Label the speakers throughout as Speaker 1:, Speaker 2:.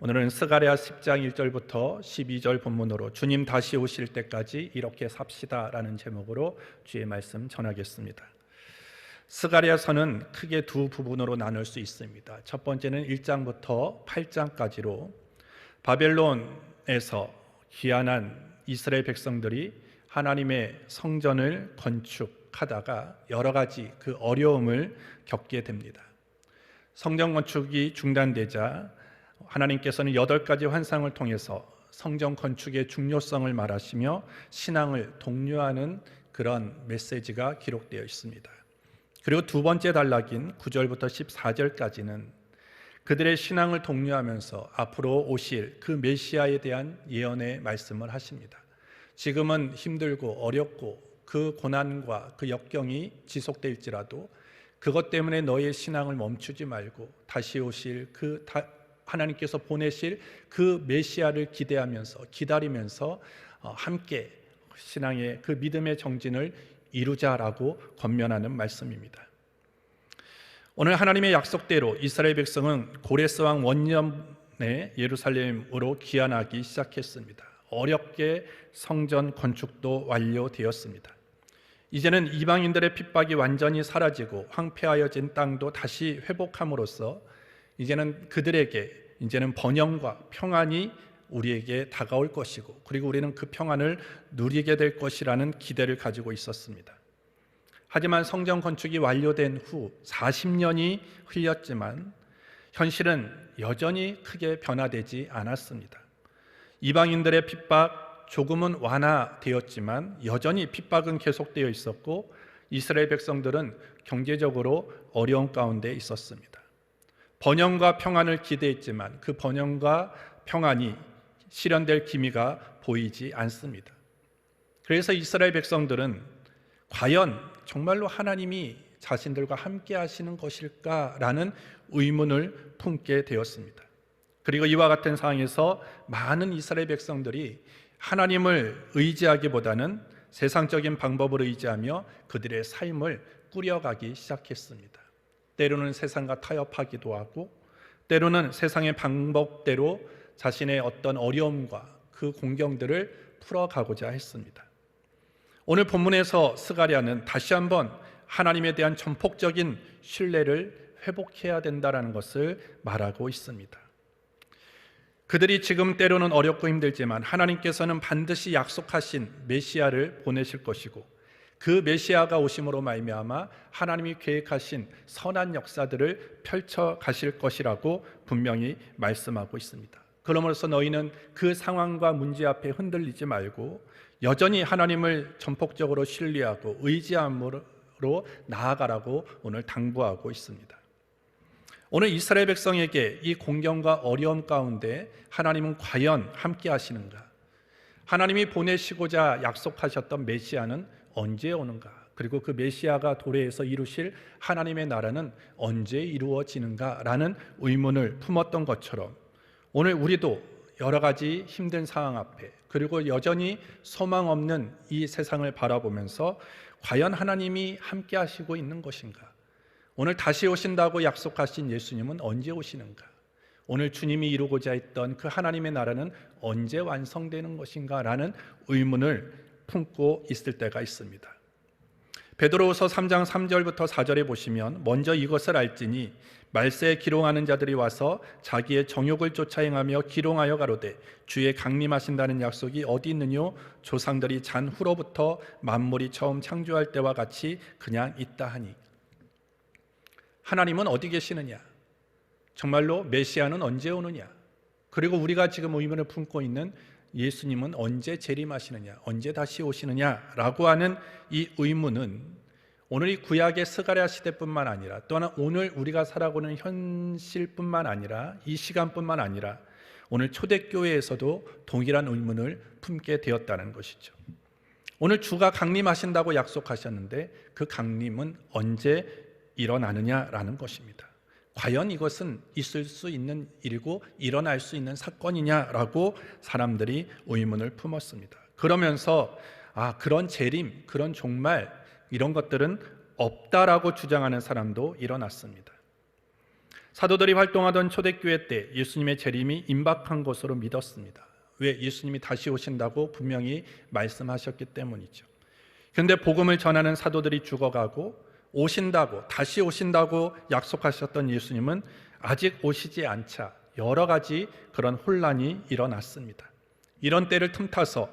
Speaker 1: 오늘은 스가랴 10장 1절부터 12절 본문으로 주님 다시 오실 때까지 이렇게 삽시다라는 제목으로 주의 말씀 전하겠습니다. 스가랴서는 크게 두 부분으로 나눌 수 있습니다. 첫 번째는 1장부터 8장까지로 바벨론에서 귀환한 이스라엘 백성들이 하나님의 성전을 건축하다가 여러 가지 그 어려움을 겪게 됩니다. 성전 건축이 중단되자 하나님께서는 8가지 환상을 통해서 성전 건축의 중요성을 말하시며 신앙을 독려하는 그런 메시지가 기록되어 있습니다. 그리고 두 번째 단락인 9절부터 14절까지는 그들의 신앙을 독려하면서 앞으로 오실 그 메시아에 대한 예언의 말씀을 하십니다. 지금은 힘들고 어렵고 그 고난과 그 역경이 지속될지라도 그것 때문에 너의 신앙을 멈추지 말고 다시 오실 하나님께서 보내실 그 메시아를 기대하면서 기다리면서 함께 신앙의 그 믿음의 정진을 이루자라고 권면하는 말씀입니다. 오늘 하나님의 약속대로 이스라엘 백성은 고레스 왕 원년에 예루살렘으로 귀환하기 시작했습니다. 어렵게 성전 건축도 완료되었습니다. 이제는 이방인들의 핍박이 완전히 사라지고 황폐하여진 땅도 다시 회복함으로써 이제는 그들에게 이제는 번영과 평안이 우리에게 다가올 것이고 그리고 우리는 그 평안을 누리게 될 것이라는 기대를 가지고 있었습니다. 하지만 성전 건축이 완료된 후 40년이 흘렀지만 현실은 여전히 크게 변화되지 않았습니다. 이방인들의 핍박 조금은 완화되었지만 여전히 핍박은 계속되어 있었고 이스라엘 백성들은 경제적으로 어려운 가운데 있었습니다. 번영과 평안을 기대했지만 그 번영과 평안이 실현될 기미가 보이지 않습니다. 그래서 이스라엘 백성들은 과연 정말로 하나님이 자신들과 함께 하시는 것일까라는 의문을 품게 되었습니다. 그리고 이와 같은 상황에서 많은 이스라엘 백성들이 하나님을 의지하기보다는 세상적인 방법을 의지하며 그들의 삶을 꾸려가기 시작했습니다. 때로는 세상과 타협하기도 하고 때로는 세상의 방법대로 자신의 어떤 어려움과 그 공경들을 풀어가고자 했습니다. 오늘 본문에서 스가랴는 다시 한번 하나님에 대한 전폭적인 신뢰를 회복해야 된다는 것을 말하고 있습니다. 그들이 지금 때로는 어렵고 힘들지만 하나님께서는 반드시 약속하신 메시아를 보내실 것이고 그 메시아가 오심으로 말미암아 하나님이 계획하신 선한 역사들을 펼쳐 가실 것이라고 분명히 말씀하고 있습니다. 그러므로서 너희는 그 상황과 문제 앞에 흔들리지 말고 여전히 하나님을 전폭적으로 신뢰하고 의지함으로 나아가라고 오늘 당부하고 있습니다. 오늘 이스라엘 백성에게 이 공경과 어려움 가운데 하나님은 과연 함께 하시는가? 하나님이 보내시고자 약속하셨던 메시아는 언제 오는가? 그리고 그 메시아가 도래해서 이루실 하나님의 나라는 언제 이루어지는가? 라는 의문을 품었던 것처럼 오늘 우리도 여러 가지 힘든 상황 앞에 그리고 여전히 소망 없는 이 세상을 바라보면서 과연 하나님이 함께 하시고 있는 것인가? 오늘 다시 오신다고 약속하신 예수님은 언제 오시는가? 오늘 주님이 이루고자 했던 그 하나님의 나라는 언제 완성되는 것인가? 라는 의문을 품고 있을 때가 있습니다. 베드로후서 3장 3절부터 4절에 보시면 먼저 이것을 알지니 말세에 기롱하는 자들이 와서 자기의 정욕을 쫓아 행하며 기롱하여 가로되 주의 강림하신다는 약속이 어디 있느뇨? 조상들이 잔 후로부터 만물이 처음 창조할 때와 같이 그냥 있다 하니. 하나님은 어디 계시느냐? 정말로 메시아는 언제 오느냐? 그리고 우리가 지금 의문을 품고 있는 예수님은 언제 재림하시느냐, 언제 다시 오시느냐라고 하는 이 의문은 오늘 이 구약의 스가랴 시대뿐만 아니라 또한 오늘 우리가 살아가는 현실뿐만 아니라 이 시간뿐만 아니라 오늘 초대교회에서도 동일한 의문을 품게 되었다는 것이죠. 오늘 주가 강림하신다고 약속하셨는데 그 강림은 언제 일어나느냐라는 것입니다. 과연 이것은 있을 수 있는 일이고 일어날 수 있는 사건이냐라고 사람들이 의문을 품었습니다. 그러면서 그런 재림, 그런 종말 이런 것들은 없다라고 주장하는 사람도 일어났습니다. 사도들이 활동하던 초대교회 때 예수님의 재림이 임박한 것으로 믿었습니다. 왜? 예수님이 다시 오신다고 분명히 말씀하셨기 때문이죠. 그런데 복음을 전하는 사도들이 죽어가고 오신다고, 다시 오신다고 약속하셨던 예수님은 아직 오시지 않자 여러 가지 그런 혼란이 일어났습니다. 이런 때를 틈타서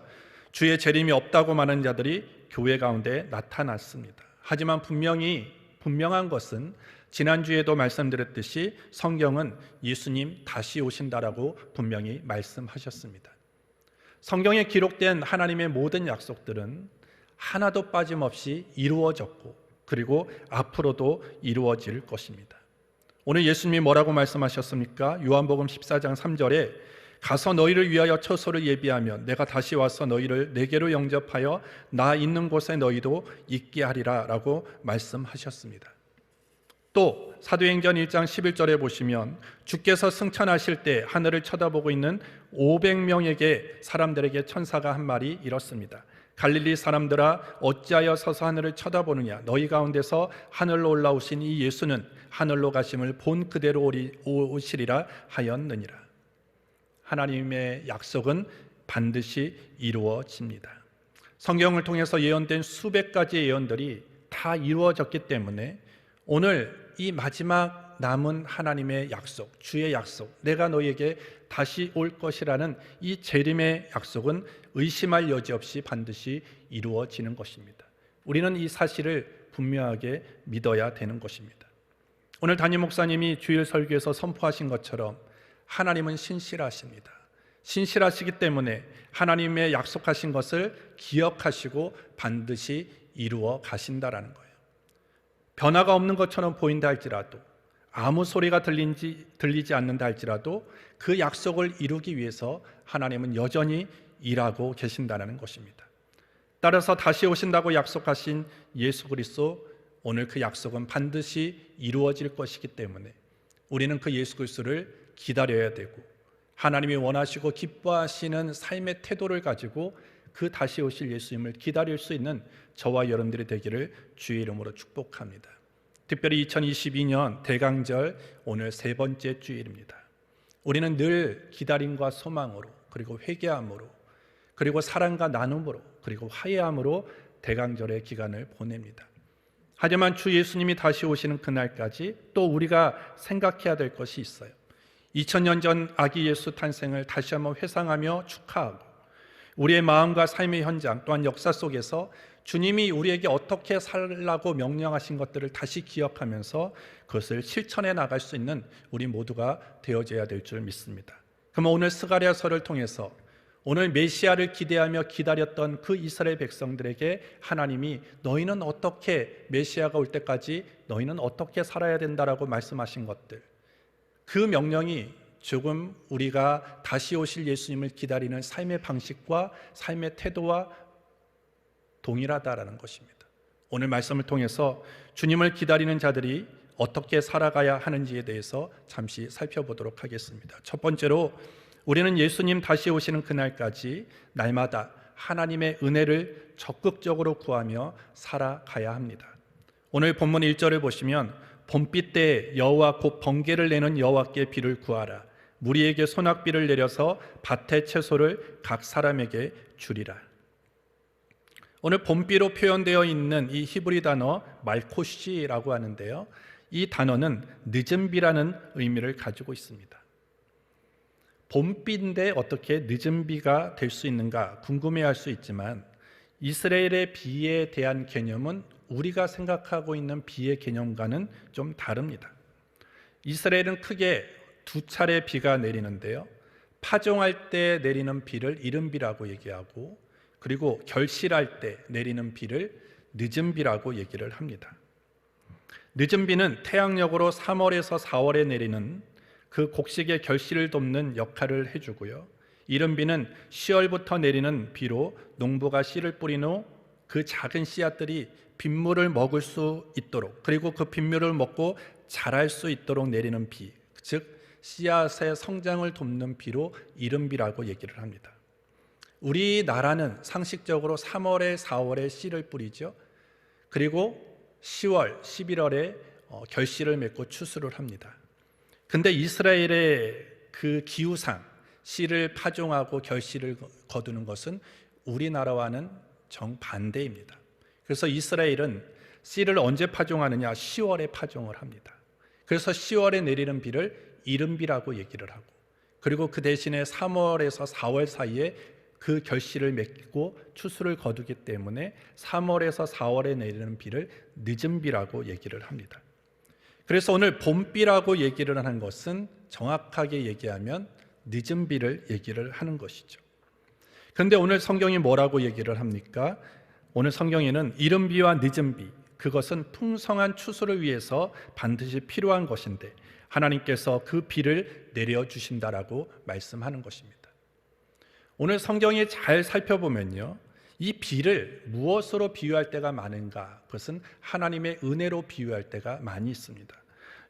Speaker 1: 주의 재림이 없다고 말하는 자들이 교회 가운데 나타났습니다. 하지만 분명한 것은 지난주에도 말씀드렸듯이 성경은 예수님 다시 오신다라고 분명히 말씀하셨습니다. 성경에 기록된 하나님의 모든 약속들은 하나도 빠짐없이 이루어졌고 그리고 앞으로도 이루어질 것입니다. 오늘 예수님이 뭐라고 말씀하셨습니까? 요한복음 14장 3절에 가서 너희를 위하여 처소를 예비하며 내가 다시 와서 너희를 내게로 영접하여 나 있는 곳에 너희도 있게 하리라 라고 말씀하셨습니다. 또 사도행전 1장 11절에 보시면 주께서 승천하실 때 하늘을 쳐다보고 있는 500명에게 사람들에게 천사가 한 말이 이렇습니다. 갈릴리 사람들아 어찌하여 서서 하늘을 쳐다보느냐 너희 가운데서 하늘로 올라오신 이 예수는 하늘로 가심을 본 그대로 오시리라 하였느니라. 하나님의 약속은 반드시 이루어집니다. 성경을 통해서 예언된 수백 가지의 예언들이 다 이루어졌기 때문에 오늘 이 마지막 남은 하나님의 약속, 주의 약속, 내가 너희에게 다시 올 것이라는 이 재림의 약속은 의심할 여지 없이 반드시 이루어지는 것입니다. 우리는 이 사실을 분명하게 믿어야 되는 것입니다. 오늘 담임 목사님이 주일 설교에서 선포하신 것처럼 하나님은 신실하십니다. 신실하시기 때문에 하나님의 약속하신 것을 기억하시고 반드시 이루어 가신다라는 거예요. 변화가 없는 것처럼 보인다 할지라도 아무 소리가 들리지 않는다 할지라도 그 약속을 이루기 위해서 하나님은 여전히 일하고 계신다는 것입니다. 따라서 다시 오신다고 약속하신 예수 그리스도, 오늘 그 약속은 반드시 이루어질 것이기 때문에 우리는 그 예수 그리스도를 기다려야 되고 하나님이 원하시고 기뻐하시는 삶의 태도를 가지고 그 다시 오실 예수님을 기다릴 수 있는 저와 여러분들이 되기를 주의 이름으로 축복합니다. 특별히 2022년 대강절 오늘 세 번째 주일입니다. 우리는 늘 기다림과 소망으로 그리고 회개함으로 그리고 사랑과 나눔으로 그리고 화해함으로 대강절의 기간을 보냅니다. 하지만 주 예수님이 다시 오시는 그날까지 또 우리가 생각해야 될 것이 있어요. 2000년 전 아기 예수 탄생을 다시 한번 회상하며 축하하고 우리의 마음과 삶의 현장 또한 역사 속에서 주님이 우리에게 어떻게 살라고 명령하신 것들을 다시 기억하면서 그것을 실천해 나갈 수 있는 우리 모두가 되어져야 될 줄 믿습니다. 그럼 오늘 스가랴서를 통해서 오늘 메시아를 기대하며 기다렸던 그 이스라엘 백성들에게 하나님이 너희는 어떻게 메시아가 올 때까지 너희는 어떻게 살아야 된다라고 말씀하신 것들, 그 명령이 조금 우리가 다시 오실 예수님을 기다리는 삶의 방식과 삶의 태도와 동일하다라는 것입니다. 오늘 말씀을 통해서 주님을 기다리는 자들이 어떻게 살아가야 하는지에 대해서 잠시 살펴보도록 하겠습니다. 첫 번째로 우리는 예수님 다시 오시는 그날까지 날마다 하나님의 은혜를 적극적으로 구하며 살아가야 합니다. 오늘 본문 1절을 보시면 봄비 때에 여호와 곧 번개를 내는 여호와께 비를 구하라. 무리에게 소낙비를 내려서 밭의 채소를 각 사람에게 주리라. 오늘 봄비로 표현되어 있는 이 히브리 단어 말코시라고 하는데요, 이 단어는 늦은 비라는 의미를 가지고 있습니다. 봄비인데 어떻게 늦은 비가 될 수 있는가 궁금해할 수 있지만 이스라엘의 비에 대한 개념은 우리가 생각하고 있는 비의 개념과는 좀 다릅니다. 이스라엘은 크게 두 차례 비가 내리는데요, 파종할 때 내리는 비를 이른 비라고 얘기하고 그리고 결실할 때 내리는 비를 늦은 비라고 얘기를 합니다. 늦은 비는 태양력으로 3월에서 4월에 내리는 그 곡식의 결실을 돕는 역할을 해주고요, 이른 비는 10월부터 내리는 비로 농부가 씨를 뿌린 후 그 작은 씨앗들이 빗물을 먹을 수 있도록 그리고 그 빗물을 먹고 자랄 수 있도록 내리는 비, 즉 씨앗의 성장을 돕는 비로 이른 비라고 얘기를 합니다. 우리나라는 상식적으로 3월에 4월에 씨를 뿌리죠. 그리고 10월, 11월에 결실을 맺고 추수를 합니다. 근데 이스라엘의 그 기후상 씨를 파종하고 결실을 거두는 것은 우리나라와는 정반대입니다. 그래서 이스라엘은 씨를 언제 파종하느냐? 10월에 파종을 합니다. 그래서 10월에 내리는 비를 이른비라고 얘기를 하고, 그리고 그 대신에 3월에서 4월 사이에 그 결실을 맺고 추수를 거두기 때문에 3월에서 4월에 내리는 비를 늦은비라고 얘기를 합니다. 그래서 오늘 봄비라고 얘기를 하는 것은 정확하게 얘기하면 늦은비를 얘기를 하는 것이죠. 그런데 오늘 성경이 뭐라고 얘기를 합니까? 오늘 성경에는 이른비와 늦은비, 그것은 풍성한 추수를 위해서 반드시 필요한 것인데 하나님께서 그 비를 내려주신다라고 말씀하는 것입니다. 오늘 성경에 잘 살펴보면요, 이 비를 무엇으로 비유할 때가 많은가? 그것은 하나님의 은혜로 비유할 때가 많이 있습니다.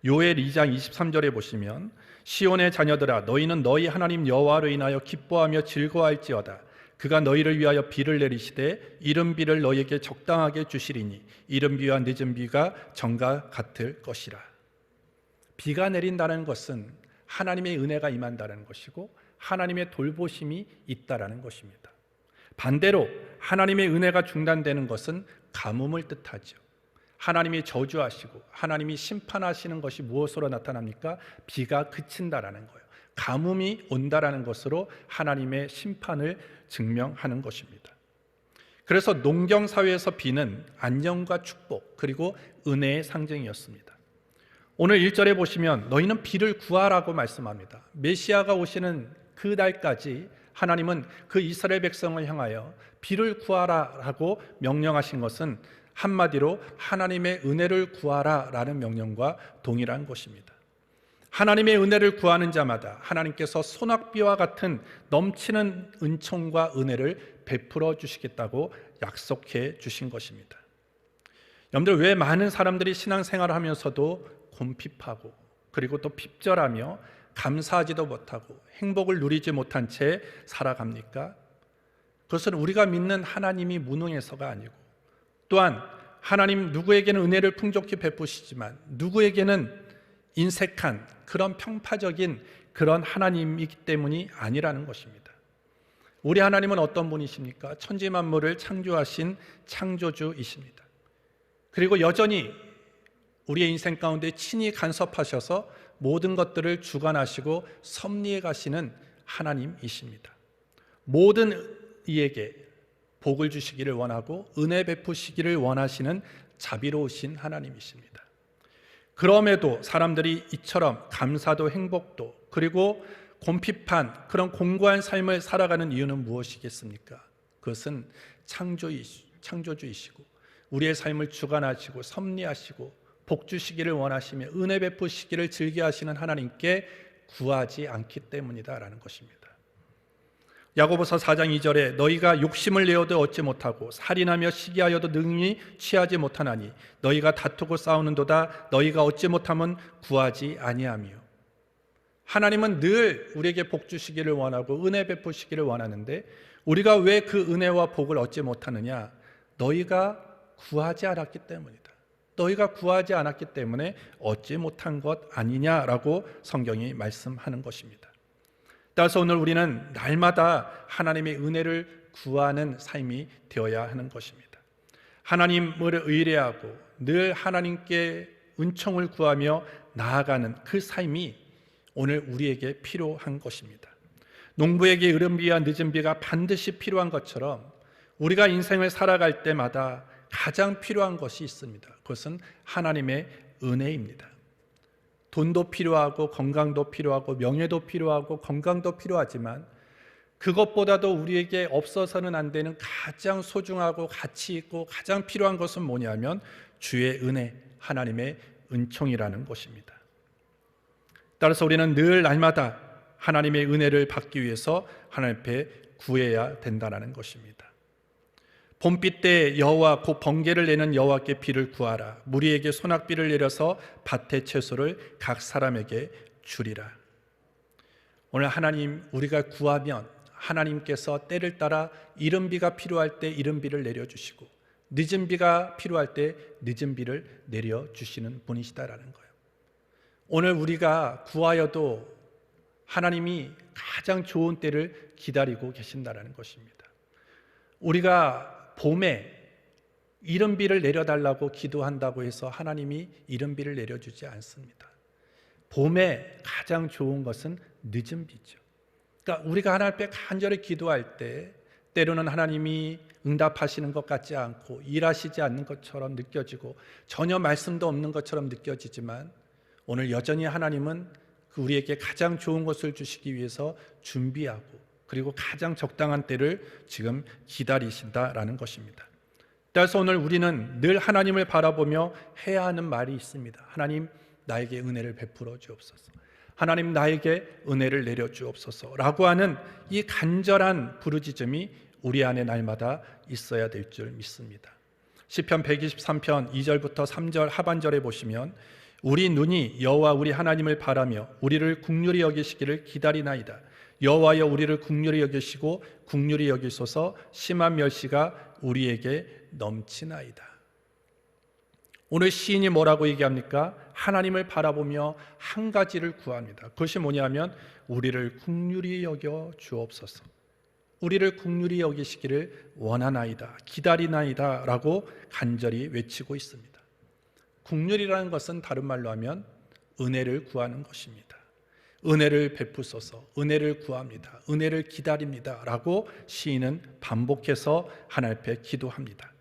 Speaker 1: 요엘 2장 23절에 보시면 시온의 자녀들아, 너희는 너희 하나님 여호와로 인하여 기뻐하며 즐거워할지어다. 그가 너희를 위하여 비를 내리시되 이른 비를 너희에게 적당하게 주시리니 이른 비와 늦은 비가 정과 같을 것이라. 비가 내린다는 것은 하나님의 은혜가 임한다는 것이고 하나님의 돌보심이 있다라는 것입니다. 반대로 하나님의 은혜가 중단되는 것은 가뭄을 뜻하죠. 하나님이 저주하시고 하나님이 심판하시는 것이 무엇으로 나타납니까? 비가 그친다라는 거예요. 가뭄이 온다라는 것으로 하나님의 심판을 증명하는 것입니다. 그래서 농경 사회에서 비는 안녕과 축복 그리고 은혜의 상징이었습니다. 오늘 1절에 보시면 너희는 비를 구하라고 말씀합니다. 메시아가 오시는 그 날까지 하나님은 그 이스라엘 백성을 향하여 비를 구하라라고 명령하신 것은 한마디로 하나님의 은혜를 구하라라는 명령과 동일한 것입니다. 하나님의 은혜를 구하는 자마다 하나님께서 소낙비와 같은 넘치는 은총과 은혜를 베풀어 주시겠다고 약속해 주신 것입니다. 여러분들, 왜 많은 사람들이 신앙생활을 하면서도 곰핍하고 그리고 또 핍절하며 감사하지도 못하고 행복을 누리지 못한 채 살아갑니까? 그것은 우리가 믿는 하나님이 무능해서가 아니고, 또한 하나님 누구에게는 은혜를 풍족히 베푸시지만 누구에게는 인색한 그런 평파적인 그런 하나님이기 때문이 아니라는 것입니다. 우리 하나님은 어떤 분이십니까? 천지 만물을 창조하신 창조주이십니다. 그리고 여전히 우리의 인생 가운데 친히 간섭하셔서 모든 것들을 주관하시고 섭리해 가시는 하나님이십니다. 모든 이에게 복을 주시기를 원하고 은혜 베푸시기를 원하시는 자비로우신 하나님이십니다. 그럼에도 사람들이 이처럼 감사도 행복도 그리고 곰핍한 그런 공고한 삶을 살아가는 이유는 무엇이겠습니까? 그것은 창조주이시고 우리의 삶을 주관하시고 섭리하시고 복 주시기를 원하시며 은혜 베푸시기를 즐겨하시는 하나님께 구하지 않기 때문이다라는 것입니다. 야고보서 4장 2절에 너희가 욕심을 내어도 얻지 못하고 살인하며 시기하여도 능히 취하지 못하나니 너희가 다투고 싸우는도다 너희가 얻지 못하면 구하지 아니하며. 하나님은 늘 우리에게 복 주시기를 원하고 은혜 베푸시기를 원하는데 우리가 왜 그 은혜와 복을 얻지 못하느냐? 너희가 구하지 않았기 때문이다. 너희가 구하지 않았기 때문에 얻지 못한 것 아니냐라고 성경이 말씀하는 것입니다. 따라서 오늘 우리는 날마다 하나님의 은혜를 구하는 삶이 되어야 하는 것입니다. 하나님을 의뢰하고 늘 하나님께 은총을 구하며 나아가는 그 삶이 오늘 우리에게 필요한 것입니다. 농부에게 이른 비와 늦은 비가 반드시 필요한 것처럼 우리가 인생을 살아갈 때마다 가장 필요한 것이 있습니다. 그것은 하나님의 은혜입니다. 돈도 필요하고 건강도 필요하고 명예도 필요하고 건강도 필요하지만 그것보다도 우리에게 없어서는 안 되는 가장 소중하고 가치 있고 가장 필요한 것은 뭐냐면 주의 은혜, 하나님의 은총이라는 것입니다. 따라서 우리는 늘 날마다 하나님의 은혜를 받기 위해서 하나님 앞에 구해야 된다는 것입니다. 봄비 때 여호와 곧 번개를 내는 여호와께 비를 구하라. 무리에게 소낙비를 내려서 밭의 채소를 각 사람에게 주리라. 오늘 하나님, 우리가 구하면 하나님께서 때를 따라 이른 비가 필요할 때 이른 비를 내려주시고 늦은 비가 필요할 때 늦은 비를 내려주시는 분이시다라는 거예요. 오늘 우리가 구하여도 하나님이 가장 좋은 때를 기다리고 계신다는 것입니다. 우리가 봄에 이른비를 내려달라고 기도한다고 해서 하나님이 이른비를 내려주지 않습니다. 봄에 가장 좋은 것은 늦은 비죠. 그러니까 우리가 하나님 앞에 간절히 기도할 때 때로는 하나님이 응답하시는 것 같지 않고 일하시지 않는 것처럼 느껴지고 전혀 말씀도 없는 것처럼 느껴지지만 오늘 여전히 하나님은 우리에게 가장 좋은 것을 주시기 위해서 준비하고 그리고 가장 적당한 때를 지금 기다리신다라는 것입니다. 따라서 오늘 우리는 늘 하나님을 바라보며 해야 하는 말이 있습니다. 하나님, 나에게 은혜를 베풀어 주옵소서. 하나님, 나에게 은혜를 내려 주옵소서 라고 하는 이 간절한 부르짖음이 우리 안에 날마다 있어야 될 줄 믿습니다. 시편 123편 2절부터 3절 하반절에 보시면 우리 눈이 여호와 우리 하나님을 바라며 우리를 긍휼히 여기시기를 기다리나이다. 여호와여, 우리를 긍휼히 여기시고 긍휼히 여기소서. 심한 멸시가 우리에게 넘치나이다. 오늘 시인이 뭐라고 얘기합니까? 하나님을 바라보며 한 가지를 구합니다. 그것이 뭐냐면 우리를 긍휼히 여겨 주옵소서. 우리를 긍휼히 여기시기를 원하나이다, 기다리나이다 라고 간절히 외치고 있습니다. 긍휼이라는 것은 다른 말로 하면 은혜를 구하는 것입니다. 은혜를 베푸소서, 은혜를 구합니다, 은혜를 기다립니다 라고 시인은 반복해서 하나님 앞에 기도합니다.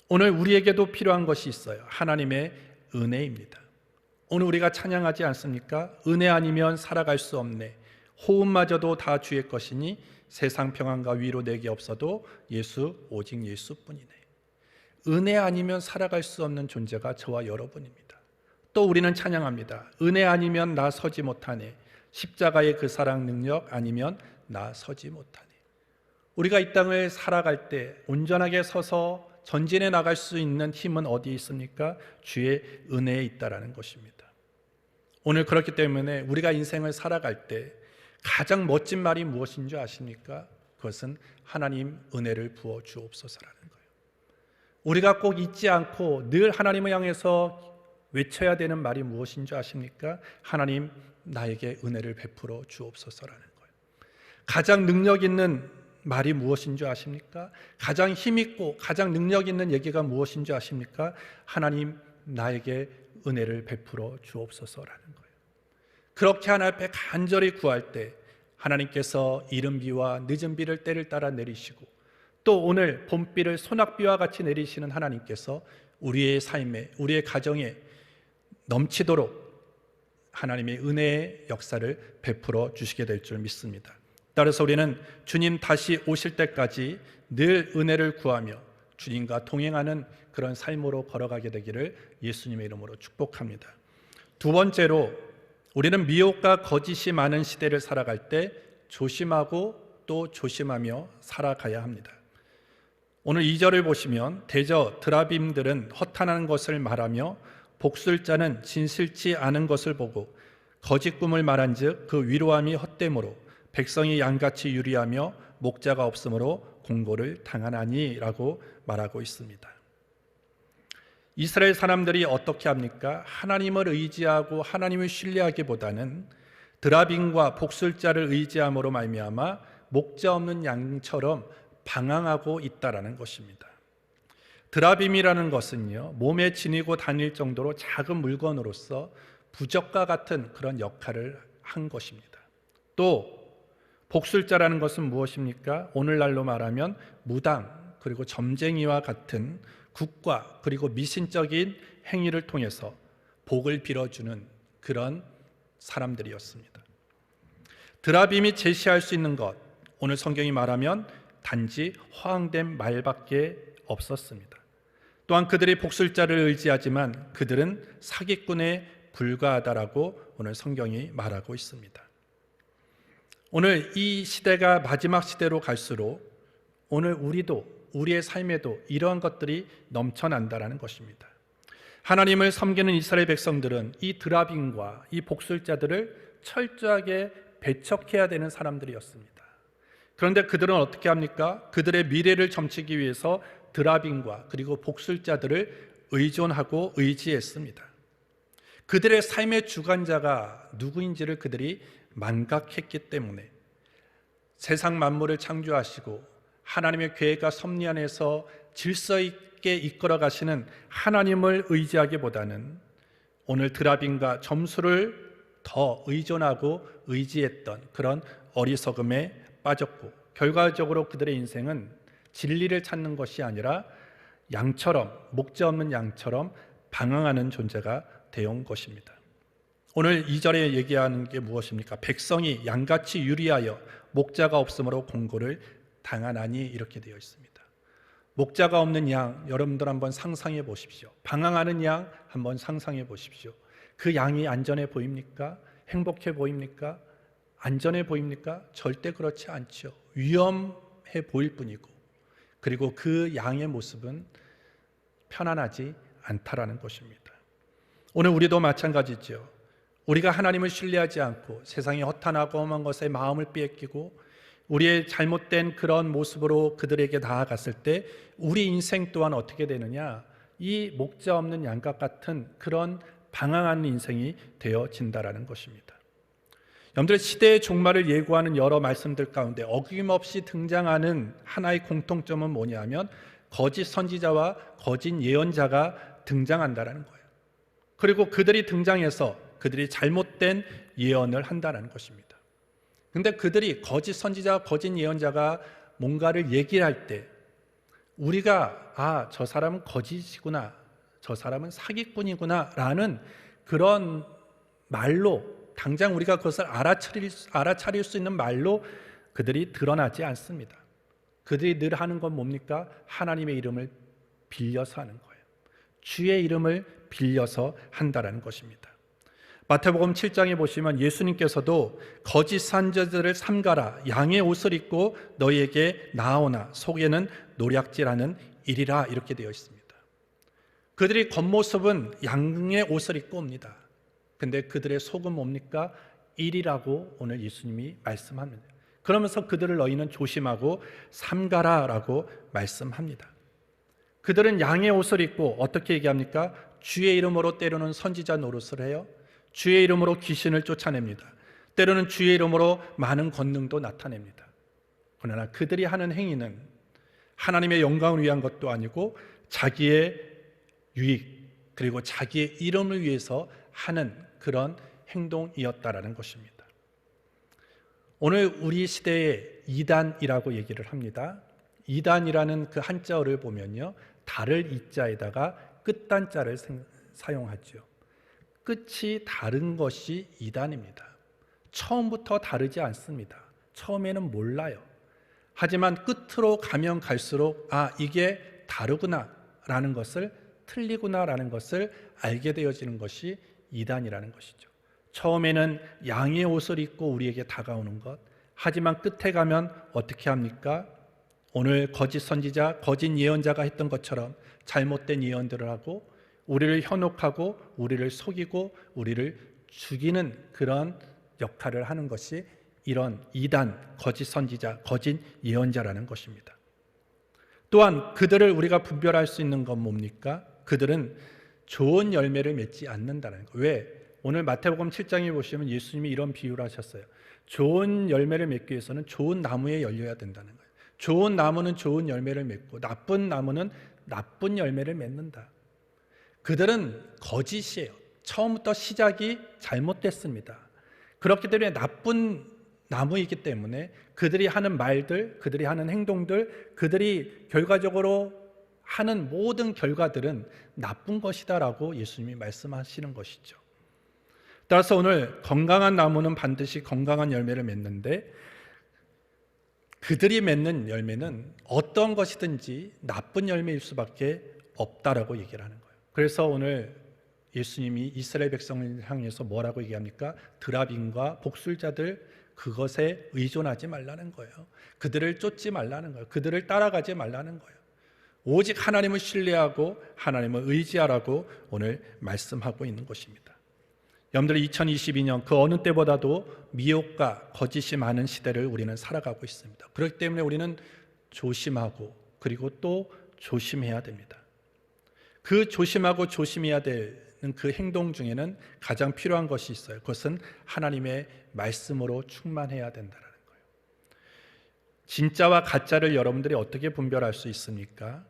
Speaker 1: 오늘 우리에게도 필요한 것이 있어요. 하나님의 은혜입니다. 오늘 우리가 찬양하지 않습니까? 은혜 아니면 살아갈 수 없네. 호흡마저도 다 주의 것이니 세상 평안과 위로 내게 없어도 예수, 오직 예수뿐이네. 은혜 아니면 살아갈 수 없는 존재가 저와 여러분입니다. 또 우리는 찬양합니다. 은혜 아니면 나 서지 못하네. 십자가의 그 사랑 능력 아니면 나 서지 못하네. 우리가 이 땅을 살아갈 때 온전하게 서서 전진해 나갈 수 있는 힘은 어디에 있습니까? 주의 은혜에 있다라는 것입니다. 오늘 그렇기 때문에 우리가 인생을 살아갈 때 가장 멋진 말이 무엇인 줄 아십니까? 그것은 하나님 은혜를 부어 주옵소서라는 거예요. 우리가 꼭 잊지 않고 늘 하나님을 향해서 외쳐야 되는 말이 무엇인 줄 아십니까? 하나님, 나에게 은혜를 베풀어 주옵소서라는 거예요. 가장 능력 있는 말이 무엇인 줄 아십니까? 가장 힘있고 가장 능력 있는 얘기가 무엇인 줄 아십니까? 하나님, 나에게 은혜를 베풀어 주옵소서라는 거예요. 그렇게 하나님 앞에 간절히 구할 때 하나님께서 이른 비와 늦은 비를 때를 따라 내리시고 또 오늘 봄비를 소낙비와 같이 내리시는 하나님께서 우리의 삶에, 우리의 가정에 넘치도록 하나님의 은혜의 역사를 베풀어 주시게 될 줄 믿습니다. 따라서 우리는 주님 다시 오실 때까지 늘 은혜를 구하며 주님과 동행하는 그런 삶으로 걸어가게 되기를 예수님의 이름으로 축복합니다. 두 번째로 우리는 미혹과 거짓이 많은 시대를 살아갈 때 조심하고 또 조심하며 살아가야 합니다. 오늘 2절을 보시면 대저 드라빔들은 허탄한 것을 말하며 복술자는 진실치 않은 것을 보고 거짓 꿈을 말한즉 그 위로함이 헛되므로 백성이 양같이 유리하며 목자가 없으므로 공고를 당하나니라고 말하고 있습니다. 이스라엘 사람들이 어떻게 합니까? 하나님을 의지하고 하나님을 신뢰하기보다는 드라빔과 복술자를 의지함으로 말미암아 목자 없는 양처럼 방황하고 있다라는 것입니다. 드라빔이라는 것은요, 몸에 지니고 다닐 정도로 작은 물건으로서 부적과 같은 그런 역할을 한 것입니다. 또 복술자라는 것은 무엇입니까? 오늘날로 말하면 무당 그리고 점쟁이와 같은 국가 그리고 미신적인 행위를 통해서 복을 빌어주는 그런 사람들이었습니다. 드라빔이 제시할 수 있는 것, 오늘 성경이 말하면 단지 허황된 말밖에 없었습니다. 또한 그들이 복술자를 의지하지만 그들은 사기꾼에 불과하다라고 오늘 성경이 말하고 있습니다. 오늘 이 시대가 마지막 시대로 갈수록 오늘 우리의 삶에도 이러한 것들이 넘쳐난다라는 것입니다. 하나님을 섬기는 이스라엘 백성들은 이 드라빔과 이 복술자들을 철저하게 배척해야 되는 사람들이었습니다. 그런데 그들은 어떻게 합니까? 그들의 미래를 점치기 위해서 드라빔과 그리고 복술자들을 의존하고 의지했습니다. 그들의 삶의 주관자가 누구인지를 그들이 망각했기 때문에 세상 만물을 창조하시고 하나님의 계획과 섭리 안에서 질서 있게 이끌어 가시는 하나님을 의지하기보다는 오늘 드라빈과 점수를 더 의존하고 의지했던 그런 어리석음에 빠졌고, 결과적으로 그들의 인생은 진리를 찾는 것이 아니라 양처럼, 목자 없는 양처럼 방황하는 존재가 되어온 것입니다. 오늘 2절에 얘기하는 게 무엇입니까? 백성이 양같이 유리하여 목자가 없으므로 공고를 당하나니, 이렇게 되어 있습니다. 목자가 없는 양, 여러분들 한번 상상해 보십시오. 방황하는 양 한번 상상해 보십시오. 그 양이 안전해 보입니까? 행복해 보입니까? 안전해 보입니까? 절대 그렇지 않죠. 위험해 보일 뿐이고, 그리고 그 양의 모습은 편안하지 않다라는 것입니다. 오늘 우리도 마찬가지죠. 우리가 하나님을 신뢰하지 않고 세상의 허탄하고 험한 것에 마음을 빼앗기고 우리의 잘못된 그런 모습으로 그들에게 나아갔을 때 우리 인생 또한 어떻게 되느냐? 이 목자 없는 양각 같은 그런 방황하는 인생이 되어진다라는 것입니다. 여러분들, 시대의 종말을 예고하는 여러 말씀들 가운데 어김없이 등장하는 하나의 공통점은 뭐냐면 거짓 선지자와 거짓 예언자가 등장한다라는 거예요. 그리고 그들이 등장해서 그들이 잘못된 예언을 한다는 것입니다. 그런데 그들이 거짓 선지자, 거짓 예언자가 뭔가를 얘기를 할 때 우리가 저 사람은 거짓이구나, 저 사람은 사기꾼이구나 라는 그런 말로, 당장 우리가 그것을 알아차릴 수 있는 말로 그들이 드러나지 않습니다. 그들이 늘 하는 건 뭡니까? 하나님의 이름을 빌려서 하는 거예요. 주의 이름을 빌려서 한다라는 것입니다. 마태복음 7장에 보시면 예수님께서도 거짓 선지자들을 삼가라, 양의 옷을 입고 너희에게 나아오나 속에는 노략질하는 일이라, 이렇게 되어 있습니다. 그들이 겉모습은 양의 옷을 입고 옵니다. 근데 그들의 속은 뭡니까? 일이라고 오늘 예수님이 말씀합니다. 그러면서 그들을 너희는 조심하고 삼가라라고 말씀합니다. 그들은 양의 옷을 입고 어떻게 얘기합니까? 주의 이름으로 때로는 선지자 노릇을 해요. 주의 이름으로 귀신을 쫓아냅니다. 때로는 주의 이름으로 많은 권능도 나타냅니다. 그러나 그들이 하는 행위는 하나님의 영광을 위한 것도 아니고 자기의 유익, 그리고 자기의 이름을 위해서 하는 그런 행동이었다라는 것입니다. 오늘 우리 시대에 이단이라고 얘기를 합니다. 이단이라는 그 한자어를 보면요, 달을 이자에다가 끝단자를 사용하죠. 끝이 다른 것이 이단입니다. 처음부터 다르지 않습니다. 처음에는 몰라요. 하지만 끝으로 가면 갈수록 이게 다르구나 라는 것을, 틀리구나 라는 것을 알게 되어지는 것이 이단이라는 것이죠. 처음에는 양의 옷을 입고 우리에게 다가오는 것, 하지만 끝에 가면 어떻게 합니까? 오늘 거짓 선지자, 거짓 예언자가 했던 것처럼 잘못된 예언들을 하고 우리를 현혹하고 우리를 속이고 우리를 죽이는 그런 역할을 하는 것이 이런 이단, 거짓 선지자, 거짓 예언자라는 것입니다. 또한 그들을 우리가 분별할 수 있는 건 뭡니까? 그들은 좋은 열매를 맺지 않는다는 거예요. 왜? 오늘 마태복음 7장에 보시면 예수님이 이런 비유를 하셨어요. 좋은 열매를 맺기 위해서는 좋은 나무에 열려야 된다는 거예요. 좋은 나무는 좋은 열매를 맺고 나쁜 나무는 나쁜 열매를 맺는다. 그들은 거짓이에요. 처음부터 시작이 잘못됐습니다. 그렇기 때문에 나쁜 나무이기 때문에 그들이 하는 말들, 그들이 하는 행동들, 그들이 결과적으로 하는 모든 결과들은 나쁜 것이다라고 예수님이 말씀하시는 것이죠. 따라서 오늘 건강한 나무는 반드시 건강한 열매를 맺는데 그들이 맺는 열매는 어떤 것이든지 나쁜 열매일 수밖에 없다라고 얘기를 하는 거예요. 그래서 오늘 예수님이 이스라엘 백성을 향해서 뭐라고 얘기합니까? 드라빈과 복술자들, 그것에 의존하지 말라는 거예요. 그들을 쫓지 말라는 거예요. 그들을 따라가지 말라는 거예요. 오직 하나님을 신뢰하고 하나님을 의지하라고 오늘 말씀하고 있는 것입니다. 여러분들, 2022년 그 어느 때보다도 미혹과 거짓이 많은 시대를 우리는 살아가고 있습니다. 그렇기 때문에 우리는 조심하고 그리고 또 조심해야 됩니다. 그 조심하고 조심해야 될 그 행동 중에는 가장 필요한 것이 있어요. 그것은 하나님의 말씀으로 충만해야 된다는 거예요. 진짜와 가짜를 여러분들이 어떻게 분별할 수 있습니까?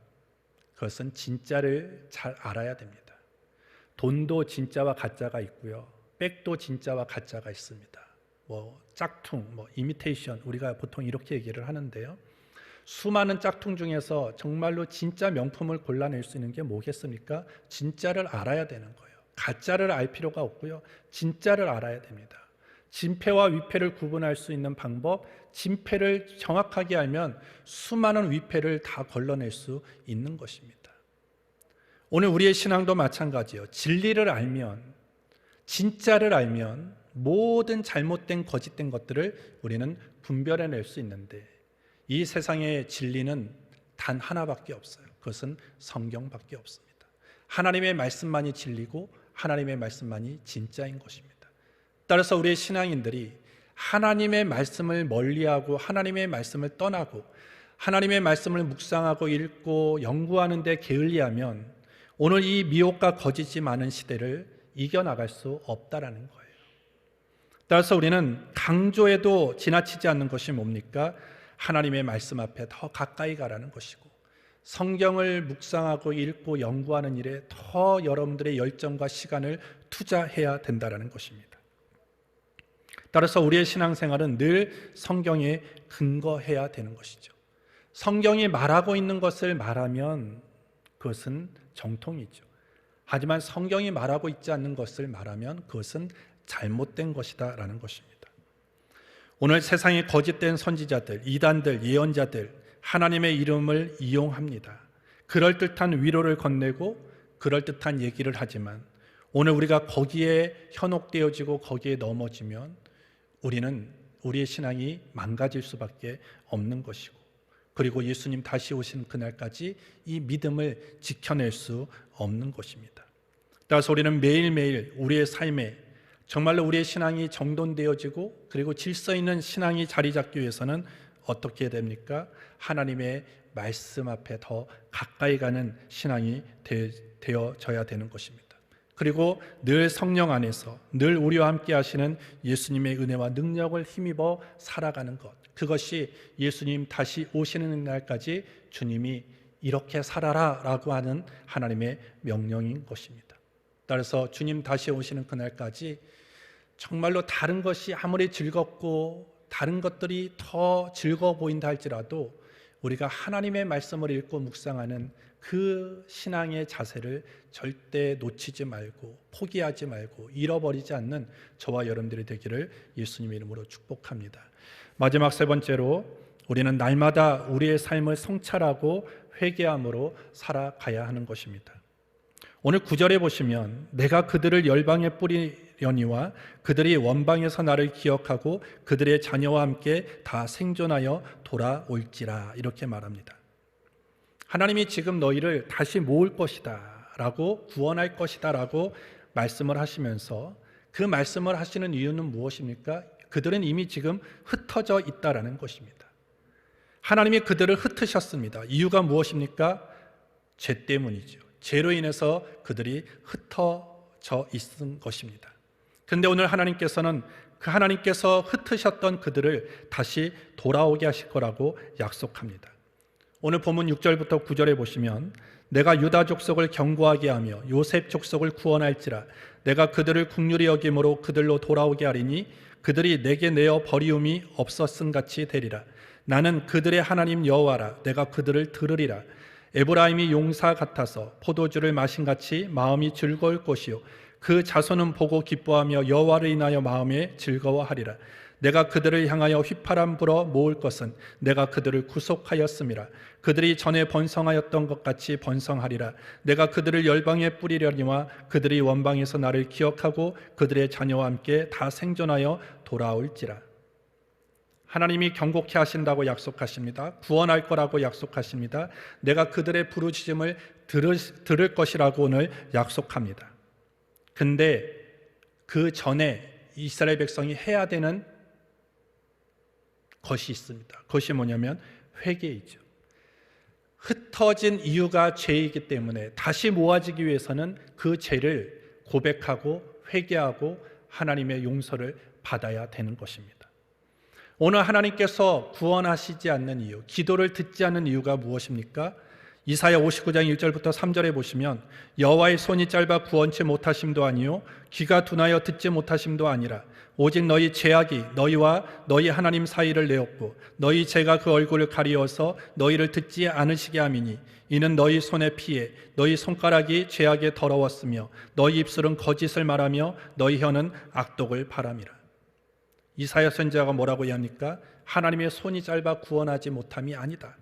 Speaker 1: 그것은 진짜를 잘 알아야 됩니다. 돈도 진짜와 가짜가 있고요. 백도 진짜와 가짜가 있습니다. 짝퉁, 이미테이션, 우리가 보통 이렇게 얘기를 하는데요. 수많은 짝퉁 중에서 정말로 진짜 명품을 골라낼 수 있는 게 뭐겠습니까? 진짜를 알아야 되는 거예요. 가짜를 알 필요가 없고요. 진짜를 알아야 됩니다. 진패와 위패를 구분할 수 있는 방법, 진패를 정확하게 알면 수많은 위패를 다 걸러낼 수 있는 것입니다. 오늘 우리의 신앙도 마찬가지예요. 진리를 알면, 진짜를 알면 모든 잘못된 거짓된 것들을 우리는 분별해낼 수 있는데, 이 세상의 진리는 단 하나밖에 없어요. 그것은 성경밖에 없습니다. 하나님의 말씀만이 진리고 하나님의 말씀만이 진짜인 것입니다. 따라서 우리의 신앙인들이 하나님의 말씀을 멀리하고 하나님의 말씀을 떠나고 하나님의 말씀을 묵상하고 읽고 연구하는 데 게을리하면 오늘 이 미혹과 거짓이 많은 시대를 이겨나갈 수 없다라는 거예요. 따라서 우리는 강조해도 지나치지 않는 것이 뭡니까? 하나님의 말씀 앞에 더 가까이 가라는 것이고, 성경을 묵상하고 읽고 연구하는 일에 더 여러분들의 열정과 시간을 투자해야 된다는 것입니다. 따라서 우리의 신앙생활은 늘 성경에 근거해야 되는 것이죠. 성경이 말하고 있는 것을 말하면 그것은 정통이죠. 하지만 성경이 말하고 있지 않는 것을 말하면 그것은 잘못된 것이다 라는 것입니다. 오늘 세상의 거짓된 선지자들, 이단들, 예언자들, 하나님의 이름을 이용합니다. 그럴듯한 위로를 건네고 그럴듯한 얘기를 하지만 오늘 우리가 거기에 현혹되어지고 거기에 넘어지면 우리의 신앙이 망가질 수밖에 없는 것이고, 그리고 예수님 다시 오신 그날까지 이 믿음을 지켜낼 수 없는 것입니다. 따라서 우리는 매일매일 우리의 삶에 정말로 우리의 신앙이 정돈되어지고 그리고 질서 있는 신앙이 자리 잡기 위해서는 어떻게 됩니까? 하나님의 말씀 앞에 더 가까이 가는 신앙이 되어져야 되는 것입니다. 그리고 늘 성령 안에서 늘 우리와 함께 하시는 예수님의 은혜와 능력을 힘입어 살아가는 것, 그것이 예수님 다시 오시는 날까지 주님이 이렇게 살아라 라고 하는 하나님의 명령인 것입니다. 따라서 주님 다시 오시는 그날까지 정말로 다른 것이 아무리 즐겁고 다른 것들이 더 즐거워 보인다 할지라도 우리가 하나님의 말씀을 읽고 묵상하는 그 신앙의 자세를 절대 놓치지 말고 포기하지 말고 잃어버리지 않는 저와 여러분들이 되기를 예수님 이름으로 축복합니다. 마지막 세 번째로 우리는 날마다 우리의 삶을 성찰하고 회개함으로 살아가야 하는 것입니다. 오늘 9절에 보시면 내가 그들을 열방에 뿌리려니와 그들이 원방에서 나를 기억하고 그들의 자녀와 함께 다 생존하여 돌아올지라 이렇게 말합니다. 하나님이 지금 너희를 다시 모을 것이다 라고 구원할 것이다 라고 말씀을 하시면서 그 말씀을 하시는 이유는 무엇입니까? 그들은 이미 지금 흩어져 있다라는 것입니다. 하나님이 그들을 흩으셨습니다. 이유가 무엇입니까? 죄 때문이죠. 죄로 인해서 그들이 흩어져 있은 것입니다. 그런데 오늘 하나님께서는 그 하나님께서 흩으셨던 그들을 다시 돌아오게 하실 거라고 약속합니다. 오늘 본문 6절부터 9절에 보시면 내가 유다 족속을 견고하게 하며 요셉 족속을 구원할지라 내가 그들을 긍휼히 여김으로 그들로 돌아오게 하리니 그들이 내게 내어 버리움이 없었음 같이 되리라. 나는 그들의 하나님 여호와라. 내가 그들을 들으리라. 에브라임이 용사 같아서 포도주를 마신 같이 마음이 즐거울 것이요 그 자손은 보고 기뻐하며 여호와를 인하여 마음에 즐거워하리라. 내가 그들을 향하여 휘파람 불어 모을 것은 내가 그들을 구속하였음이라. 그들이 전에 번성하였던 것 같이 번성하리라. 내가 그들을 열방에 뿌리려니와 그들이 원방에서 나를 기억하고 그들의 자녀와 함께 다 생존하여 돌아올지라. 하나님이 경고케 하신다고 약속하십니다. 구원할 거라고 약속하십니다. 내가 그들의 부르짖음을 들을 것이라고 오늘 약속합니다. 근데 그 전에 이스라엘 백성이 해야 되는 것이 있습니다. 그것이 뭐냐면 회개이죠. 흩어진 이유가 죄이기 때문에 다시 모아지기 위해서는 그 죄를 고백하고 회개하고 하나님의 용서를 받아야 되는 것입니다. 오늘 하나님께서 구원하시지 않는 이유, 기도를 듣지 않는 이유가 무엇입니까? 이사야 59장 1절부터 3절에 보시면 여호와의 손이 짧아 구원치 못하심도 아니요 귀가 둔하여 듣지 못하심도 아니라 오직 너희 죄악이 너희와 너희 하나님 사이를 내었고 너희 죄가 그 얼굴을 가리어서 너희를 듣지 않으시게 함이니 이는 너희 손의 피에 너희 손가락이 죄악에 더러웠으며 너희 입술은 거짓을 말하며 너희 혀는 악독을 바람이라. 이사야 선지자가 뭐라고 이야기합니까? 하나님의 손이 짧아 구원하지 못함이 아니다.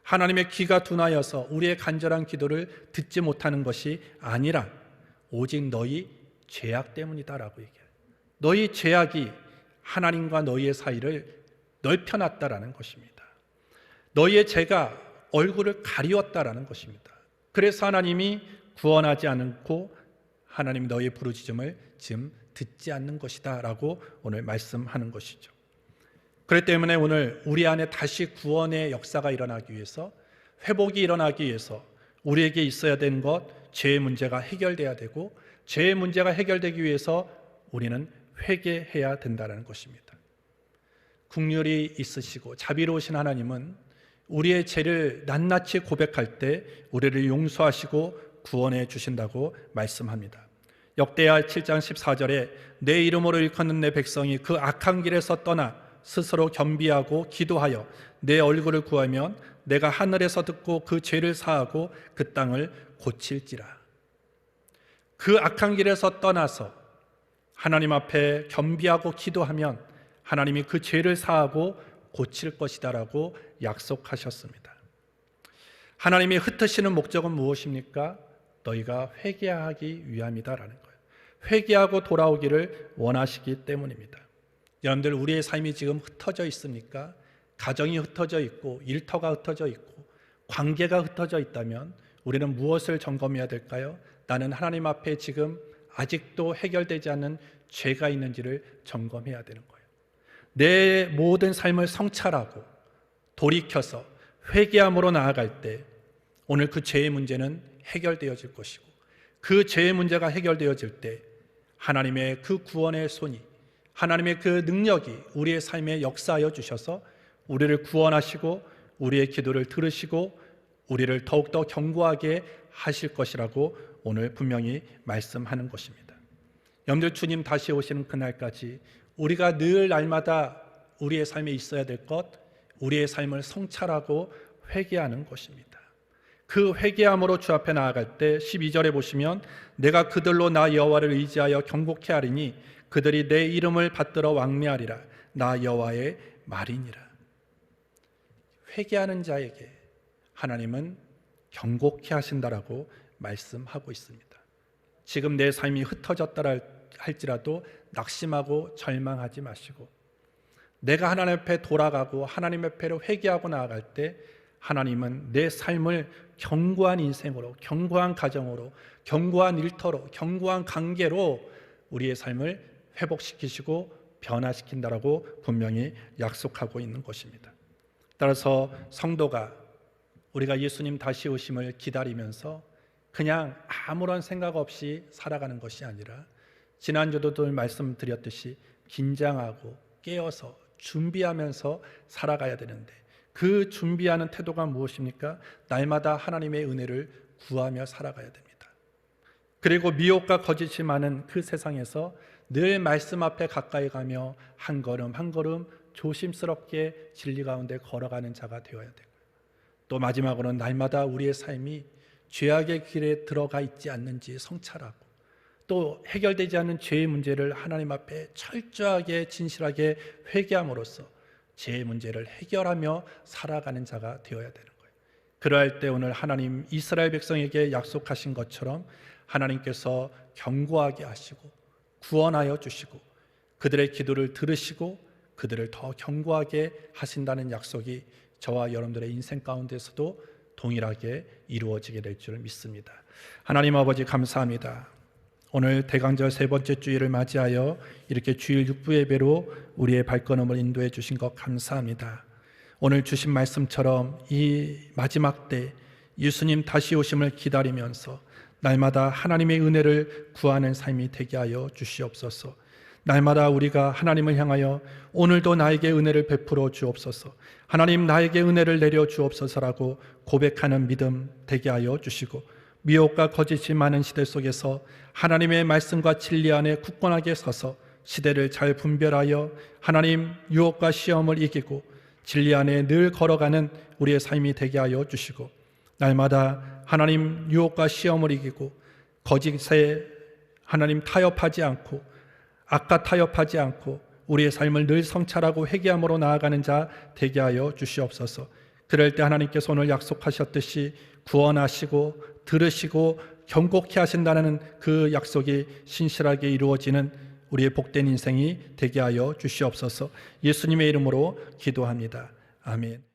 Speaker 1: 하나님의 귀가 둔하여서 우리의 간절한 기도를 듣지 못하는 것이 아니라 오직 너희 죄악 때문이다라고 얘기해요. 너희 죄악이 하나님과 너희의 사이를 넓혀놨다라는 것입니다. 너희의 죄가 얼굴을 가리웠다라는 것입니다. 그래서 하나님이 구원하지 않고 하나님이 너희의 부르짖음을 지금 듣지 않는 것이다 라고 오늘 말씀하는 것이죠. 그렇기 때문에 오늘 우리 안에 다시 구원의 역사가 일어나기 위해서, 회복이 일어나기 위해서 우리에게 있어야 되는 것, 죄의 문제가 해결돼야 되고, 죄의 문제가 해결되기 위해서 우리는 회개해야 된다는 것입니다. 긍휼이 있으시고 자비로우신 하나님은 우리의 죄를 낱낱이 고백할 때 우리를 용서하시고 구원해 주신다고 말씀합니다. 역대하 7장 14절에 내 이름으로 일컫는 내 백성이 그 악한 길에서 떠나 스스로 겸비하고 기도하여 내 얼굴을 구하면 내가 하늘에서 듣고 그 죄를 사하고 그 땅을 고칠지라. 그 악한 길에서 떠나서 하나님 앞에 겸비하고 기도하면 하나님이 그 죄를 사하고 고칠 것이다라고 약속하셨습니다. 하나님이 흩으시는 목적은 무엇입니까? 너희가 회개하기 위함이다라는 거예요. 회개하고 돌아오기를 원하시기 때문입니다. 여러분들, 우리의 삶이 지금 흩어져 있습니까? 가정이 흩어져 있고 일터가 흩어져 있고 관계가 흩어져 있다면 우리는 무엇을 점검해야 될까요? 나는 하나님 앞에 지금 아직도 해결되지 않는 죄가 있는지를 점검해야 되는 거예요. 내 모든 삶을 성찰하고 돌이켜서 회개함으로 나아갈 때 오늘 그 죄의 문제는 해결되어질 것이고, 그 죄의 문제가 해결되어질 때 하나님의 그 구원의 손이, 하나님의 그 능력이 우리의 삶에 역사하여 주셔서 우리를 구원하시고 우리의 기도를 들으시고 우리를 더욱더 견고하게 하실 것이라고 오늘 분명히 말씀하는 것입니다. 여러분들, 주님 다시 오시는 그날까지 우리가 늘 날마다 우리의 삶에 있어야 될 것, 우리의 삶을 성찰하고 회개하는 것입니다. 그 회개함으로 주 앞에 나아갈 때 12절에 보시면 내가 그들로 나 여호와를 의지하여 경고케 하리니 그들이 내 이름을 받들어 왕래하리라. 나 여호와의 말이니라. 회개하는 자에게 하나님은 경고케 하신다라고 말씀하고 있습니다. 지금 내 삶이 흩어졌다 할지라도 낙심하고 절망하지 마시고, 내가 하나님 앞에 돌아가고 하나님 앞에로 회개하고 나아갈 때 하나님은 내 삶을 견고한 인생으로, 견고한 가정으로, 견고한 일터로, 견고한 관계로 우리의 삶을 회복시키시고 변화시킨다라고 분명히 약속하고 있는 것입니다. 따라서 성도가 우리가 예수님 다시 오심을 기다리면서 그냥 아무런 생각 없이 살아가는 것이 아니라, 지난주도 늘 말씀드렸듯이 긴장하고 깨어서 준비하면서 살아가야 되는데, 그 준비하는 태도가 무엇입니까? 날마다 하나님의 은혜를 구하며 살아가야 됩니다. 그리고 미혹과 거짓이 많은 그 세상에서 늘 말씀 앞에 가까이 가며 한 걸음 한 걸음 조심스럽게 진리 가운데 걸어가는 자가 되어야 되고, 또 마지막으로는 날마다 우리의 삶이 죄악의 길에 들어가 있지 않는지 성찰하고, 또 해결되지 않은 죄의 문제를 하나님 앞에 철저하게 진실하게 회개함으로써 죄의 문제를 해결하며 살아가는 자가 되어야 되는 거예요. 그러할 때 오늘 하나님 이스라엘 백성에게 약속하신 것처럼 하나님께서 견고하게 하시고 구원하여 주시고 그들의 기도를 들으시고 그들을 더 견고하게 하신다는 약속이 저와 여러분들의 인생 가운데서도 동일하게 이루어지게 될 줄 믿습니다. 하나님 아버지, 감사합니다. 오늘 대강절 세 번째 주일을 맞이하여 이렇게 주일 육부 예배로 우리의 발걸음을 인도해 주신 것 감사합니다. 오늘 주신 말씀처럼 이 마지막 때 예수님 다시 오심을 기다리면서 날마다 하나님의 은혜를 구하는 삶이 되게 하여 주시옵소서. 날마다 우리가 하나님을 향하여 오늘도 나에게 은혜를 베풀어 주옵소서, 하나님 나에게 은혜를 내려 주옵소서라고 고백하는 믿음 되게 하여 주시고, 미혹과 거짓이 많은 시대 속에서 하나님의 말씀과 진리 안에 굳건하게 서서 시대를 잘 분별하여 하나님 유혹과 시험을 이기고 진리 안에 늘 걸어가는 우리의 삶이 되게 하여 주시고, 날마다 하나님 유혹과 시험을 이기고 거짓에 하나님 타협하지 않고 악과 타협하지 않고 우리의 삶을 늘 성찰하고 회개함으로 나아가는 자 되게 하여 주시옵소서. 그럴 때 하나님께서 오늘 약속하셨듯이 구원하시고 들으시고 경고케 하신다는 그 약속이 신실하게 이루어지는 우리의 복된 인생이 되게 하여 주시옵소서. 예수님의 이름으로 기도합니다. 아멘.